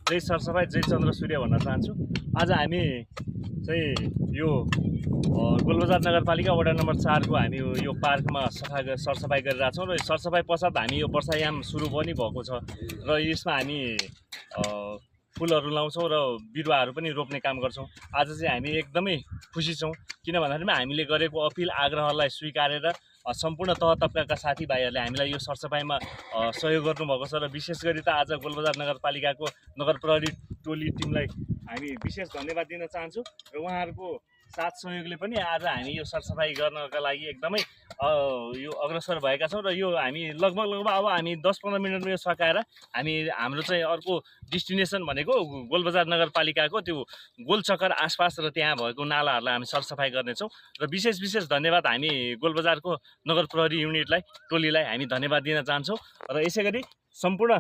जय सरसफाई जय चन्द्र सूर्य भन्न चाहन्छु। आज हामी चाहिँ यो गोलबजार नगरपालिका वडा नम्बर 4 को हामी यो पार्कमा सरसफाई गरिरहेका छौँ र सरसफाई पश्चात हामी यो वर्षायाम सुरु पनि भएको छ र यसमा हामी फुलहरू लाउँछौँ र बिरुवाहरू पनि रोप्ने काम गर्छौँ। आज चाहिँ हामी एकदमै खुसी छौँ, किन भन्दाखेरि हामीले गरेको अपिल आग्रहलाई स्वीकारेर सम्पूर्ण तह तबकाका साथीभाइहरूले हामीलाई यो सरसफाइमा सहयोग गर्नुभएको छ र विशेष गरी त आज गोलबजार नगरपालिकाको नगर प्रहरी टोली टिमलाई हामी विशेष धन्यवाद दिन चाहन्छु र उहाँहरूको साथ सहयोगले पनि आज हामी यो सरसफाई गर्नका लागि एकदमै यो अग्रसर भएका छौँ र यो हामी लगभग अब हामी 10-15 मिनटमा यो सकाएर हाम्रो चाहिँ अर्को डेस्टिनेसन भनेको गोलबजार नगरपालिकाको त्यो गोलचक्कर आसपास र त्यहाँ भएको नालाहरूलाई हामी सरसफाई गर्नेछौँ र विशेष धन्यवाद हामी गोलबजारको नगर प्रहरी युनिटलाई टोलीलाई हामी धन्यवाद दिन चाहन्छौँ र यसै गरी सम्पूर्ण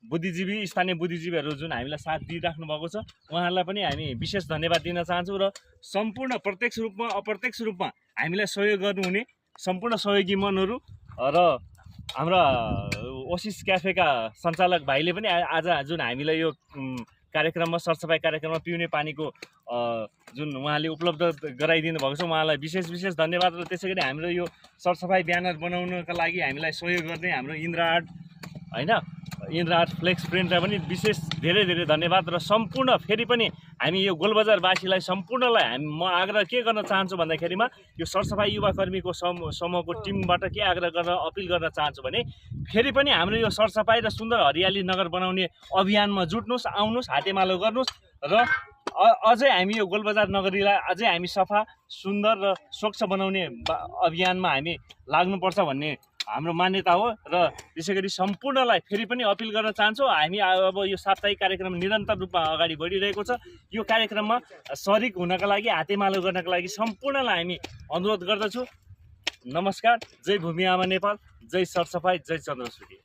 बुद्धिजीवी स्थानीय बुद्धिजीवीहरू जुन हामीलाई साथ दिइराख्नु भएको छ उहाँहरूलाई पनि हामी विशेष धन्यवाद दिन चाहन्छौँ र सम्पूर्ण प्रत्यक्ष रूपमा अप्रत्यक्ष रूपमा हामीलाई सहयोग गर्नुहुने सम्पूर्ण सहयोगी मनहरू र हाम्रा ओसिस क्याफेका सञ्चालक भाइले पनि आज जुन हामीलाई यो कार्यक्रममा सरसफाई कार्यक्रममा पिउने पानीको जुन उहाँले उपलब्ध गराइदिनु भएको छ उहाँलाई विशेष धन्यवाद र त्यसै गरी हाम्रो यो सरसफाई ब्यानर बनाउनका लागि हामीलाई सहयोग गर्ने हाम्रो इन्द्र आर्ट फ्लेक्स प्रिन्टलाई पनि विशेष धेरै धन्यवाद र सम्पूर्ण फेरि पनि हामी यो गोलबजारवासीलाई सम्पूर्णलाई म आग्रह के गर्न चाहन्छु भन्दाखेरिमा यो सरसफाई युवा कर्मीको समूहको टिमबाट के आग्रह गर्न अपिल गर्न चाहन्छु भने फेरि पनि हाम्रो यो सरसफाई र सुन्दर हरियाली नगर बनाउने अभियानमा जुट्नुहोस्, आउनुहोस्, हातेमालो गर्नुहोस् र अझै हामी यो गोलबजार नगरीलाई अझै हामी सफा सुन्दर र स्वच्छ बनाउने अभियानमा हामी लाग्नुपर्छ भन्ने हाम्रो मान्यता हो र त्यसै गरी सम्पूर्णलाई फेरि पनि अपिल गर्न चाहन्छौँ। हामी अब यो साप्ताहिक कार्यक्रम निरन्तर रूपमा अगाडि बढिरहेको छ। यो कार्यक्रममा सरिक हुनका लागि हातेमालो गर्नका लागि सम्पूर्णलाई हामी अनुरोध गर्दछु। नमस्कार, जय भूमि आमा नेपाल, जय सरसफाई, जय चन्द्र सूर्य।